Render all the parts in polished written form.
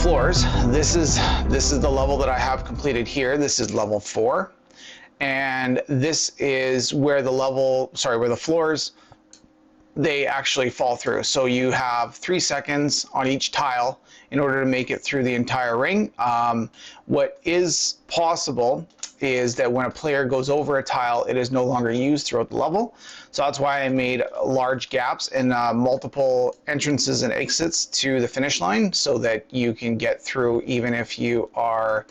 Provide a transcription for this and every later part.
floors. This is the level that I have completed here. This is level 4. And this is where the floors, they actually fall through. So you have 3 seconds on each tile in order to make it through the entire ring. What is possible is that when a player goes over a tile, it is no longer used throughout the level. So that's why I made large gaps and multiple entrances and exits to the finish line so that you can get through even if you are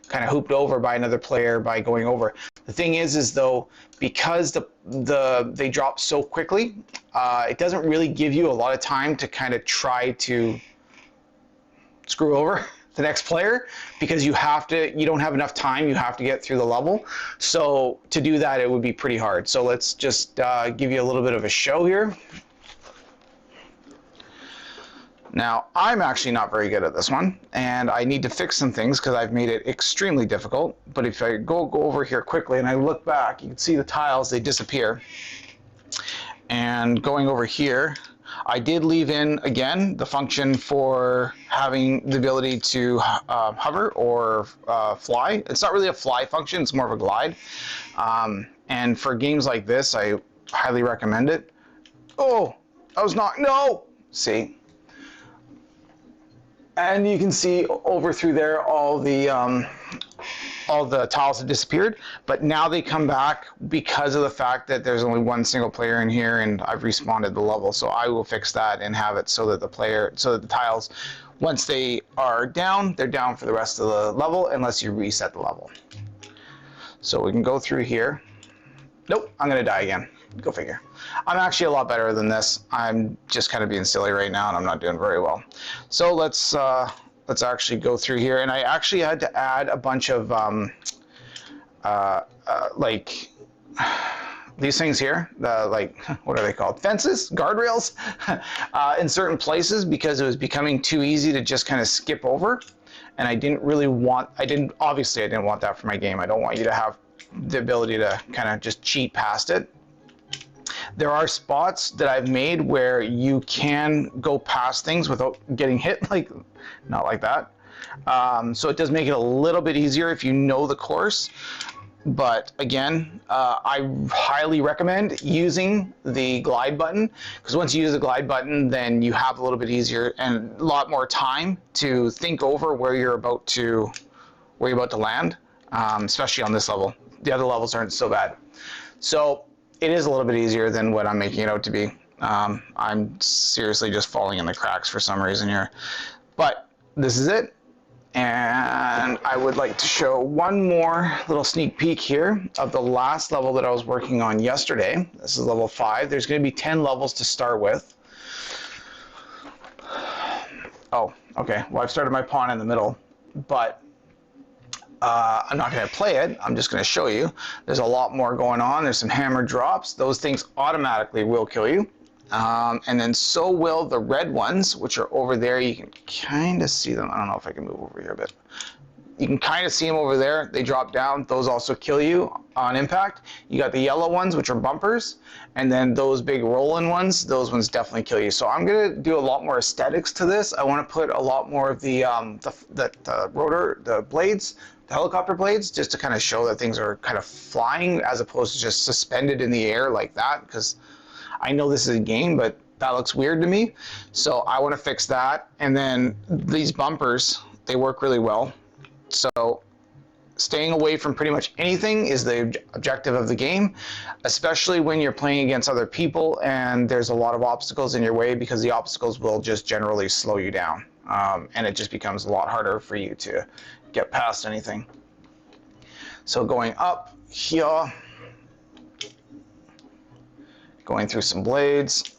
kind of hooped over by another player by going over. The thing is though, because they drop so quickly, it doesn't really give you a lot of time to kind of try to screw over the next player, because you don't have enough time, you have to get through the level. So to do that, it would be pretty hard. So let's just give you a little bit of a show here. Now, I'm actually not very good at this one, and I need to fix some things because I've made it extremely difficult. But if I go over here quickly and I look back, you can see the tiles, they disappear. And going over here, I did leave in, again, the function for having the ability to hover or fly. It's not really a fly function, it's more of a glide. And for games like this, I highly recommend it. Oh, no! See? And you can see over through there all the tiles have disappeared, but now they come back because of the fact that there's only one single player in here and I've respawned the level. So I will fix that and have it so that the tiles, once they are down, they're down for the rest of the level unless you reset the level. So we can go through here. Nope, I'm gonna die again. Go figure. I'm actually a lot better than this. I'm just kind of being silly right now and I'm not doing very well. So let's actually go through here. And I actually had to add a bunch of like these things here, what are they called? Fences, guardrails, in certain places because it was becoming too easy to just kind of skip over. And I didn't want that for my game. I don't want you to have the ability to kind of just cheat past it. There are spots that I've made where you can go past things without getting hit, not like that. So it does make it a little bit easier if you know the course. But again, I highly recommend using the glide button, because once you use the glide button, then you have a little bit easier and a lot more time to think over where you're about to land, especially on this level. The other levels aren't so bad. So it is a little bit easier than what I'm making it out to be. I'm seriously just falling in the cracks for some reason here. But this is it. And I would like to show one more little sneak peek here of the last level that I was working on yesterday. This is level 5. There's going to be 10 levels to start with. Oh, okay. Well, I've started my pawn in the middle, but I'm not going to play it. I'm just going to show you. There's a lot more going on. There's some hammer drops. Those things automatically will kill you. And then so will the red ones, which are over there. You can kind of see them. I don't know if I can move over here a bit. You can kind of see them over there. They drop down. Those also kill you on impact. You got the yellow ones, which are bumpers. And then those big rolling ones, those ones definitely kill you. So I'm going to do a lot more aesthetics to this. I want to put a lot more of the rotor, the blades, the helicopter blades, just to kind of show that things are kind of flying as opposed to just suspended in the air like that, because I know this is a game, but that looks weird to me. So I want to fix that. And then these bumpers, they work really well. So staying away from pretty much anything is the objective of the game, especially when you're playing against other people and there's a lot of obstacles in your way, because the obstacles will just generally slow you down. And it just becomes a lot harder for you to get past anything. So going up here, going through some blades.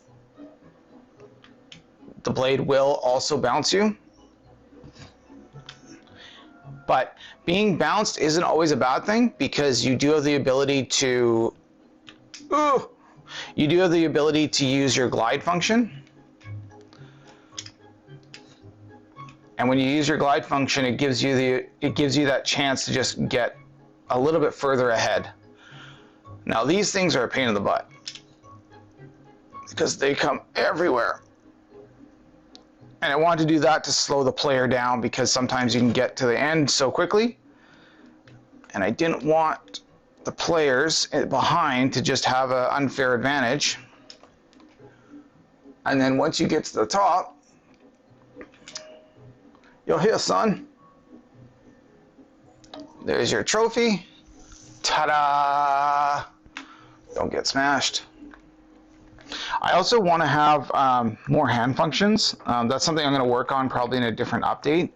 The blade will also bounce you. But being bounced isn't always a bad thing, because you do have the ability to use your glide function. And when you use your glide function, it gives you that chance to just get a little bit further ahead. Now these things are a pain in the butt, because they come everywhere. And I wanted to do that to slow the player down because sometimes you can get to the end so quickly. And I didn't want the players behind to just have an unfair advantage. And then once you get to the top, you'll hear, son. There's your trophy. Ta-da! Don't get smashed. I also want to have more hand functions. That's something I'm going to work on probably in a different update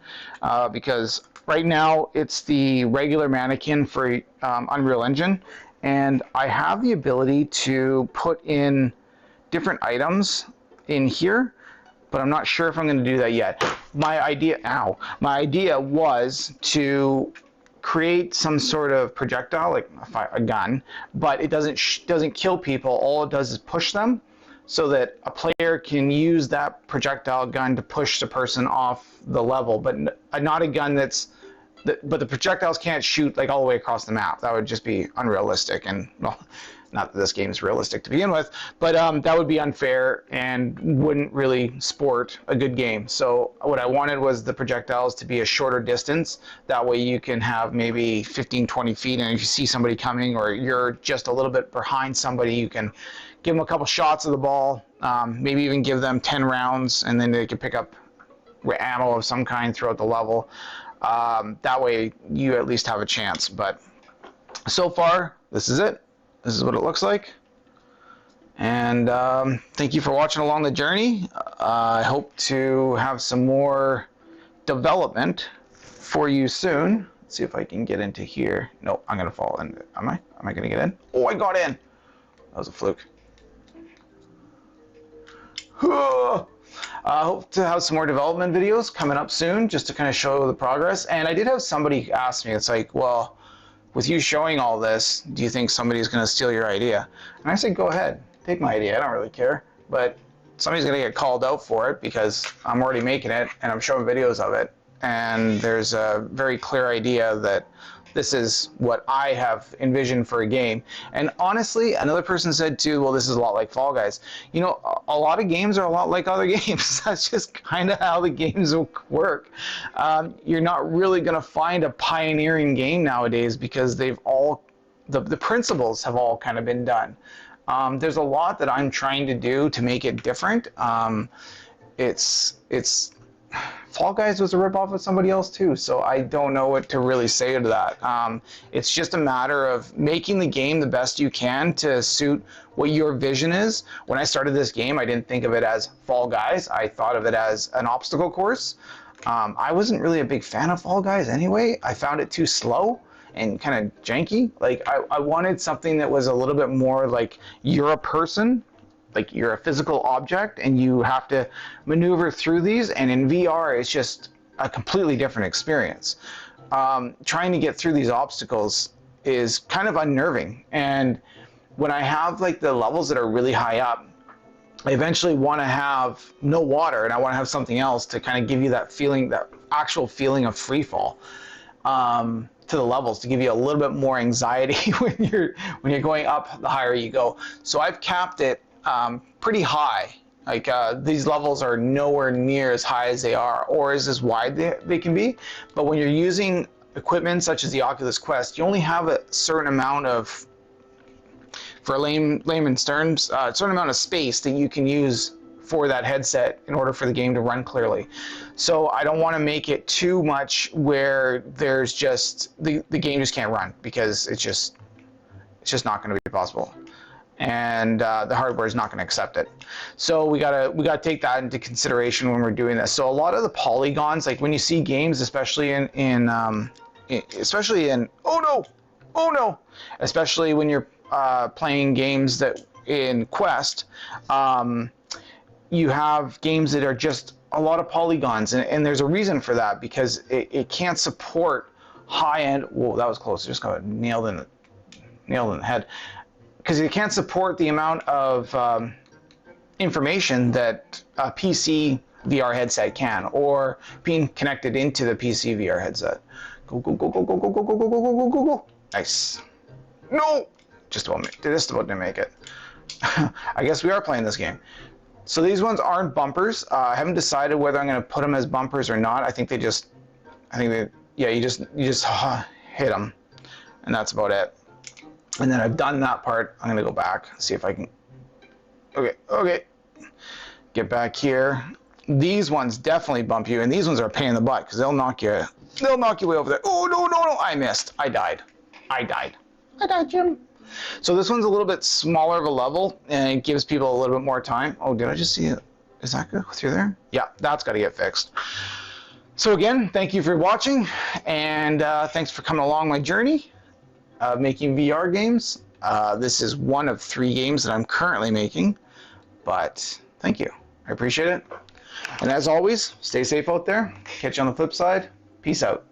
because right now it's the regular mannequin for Unreal Engine, and I have the ability to put in different items in here, but I'm not sure if I'm going to do that yet. My idea was to create some sort of projectile, like a gun, but it doesn't kill people. All it does is push them, so that a player can use that projectile gun to push the person off the level, but not a gun but the projectiles can't shoot like all the way across the map. That would just be unrealistic, and well, not that this game is realistic to begin with, but that would be unfair and wouldn't really sport a good game. So what I wanted was the projectiles to be a shorter distance. That way you can have maybe 15, 20 feet, and if you see somebody coming or you're just a little bit behind somebody, you can give them a couple shots of the ball, maybe even give them 10 rounds, and then they can pick up ammo of some kind throughout the level. That way you at least have a chance. But so far, this is it. This is what it looks like. And thank you for watching along the journey. I hope to have some more development for you soon. Let's see if I can get into here. No, I'm going to fall in. Am I? Am I going to get in? Oh, I got in. That was a fluke. I hope to have some more development videos coming up soon just to kind of show the progress. And I did have somebody ask me, it's like, well, with you showing all this, do you think somebody's going to steal your idea? And I said, go ahead, take my idea. I don't really care. But somebody's going to get called out for it because I'm already making it and I'm showing videos of it. And there's a very clear idea that this is what I have envisioned for a game. And honestly, another person said too, well, this is a lot like Fall Guys. You know, a lot of games are a lot like other games. That's just kind of how the games work. You're not really going to find a pioneering game nowadays because they've all, the principles have all kind of been done. There's a lot that I'm trying to do to make it different. Fall Guys was a ripoff of somebody else too, so I don't know what to really say to that. It's just a matter of making the game the best you can to suit what your vision is. When I started this game, I didn't think of it as Fall Guys. I thought of it as an obstacle course. I wasn't really a big fan of Fall Guys anyway. I found it too slow and kind of janky. Like I wanted something that was a little bit more like you're a person, like you're a physical object and you have to maneuver through these, and in VR it's just a completely different experience. Trying to get through these obstacles is kind of unnerving, and when I have like the levels that are really high up, I eventually want to have no water and I want to have something else to kind of give you that feeling, that actual feeling of free fall to the levels, to give you a little bit more anxiety when you're going up the higher you go. So I've capped it pretty high. Like these levels are nowhere near as high as they are or as wide they can be. But when you're using equipment such as the Oculus Quest, you only have a certain amount of, for layman's terms, a certain amount of space that you can use for that headset in order for the game to run clearly. So I don't want to make it too much where there's just, the game just can't run, because it's just not going to be possible. And the hardware is not going to accept it. So we gotta take that into consideration when we're doing this. So a lot of the polygons, like when you see games, especially especially when you're playing games that in Quest, you have games that are just a lot of polygons, and there's a reason for that, because it can't support high-end. Whoa, that was close. Just got nailed in the head. Because it can't support the amount of information that a PC VR headset can, or being connected into the PC VR headset. Go, go, go, go, go, go, go, go, go, go, go, go, go, go. Nice. No! Just about to make it. I guess we are playing this game. So these ones aren't bumpers. I haven't decided whether I'm going to put them as bumpers or not. I think yeah, you just hit them, and that's about it. And then I've done that part. I'm going to go back, see if I can. Okay. Get back here. These ones definitely bump you, and these ones are a pain in the butt because they'll knock you way over there. Oh, no, I missed. I died, Jim. So this one's a little bit smaller of a level, and it gives people a little bit more time. Oh, did I just see it? Is that go through there? Yeah, that's got to get fixed. So again, thank you for watching, and thanks for coming along my journey of making VR games. This is one of 3 games that I'm currently making, but thank you. I appreciate it. And as always, stay safe out there. Catch you on the flip side. Peace out.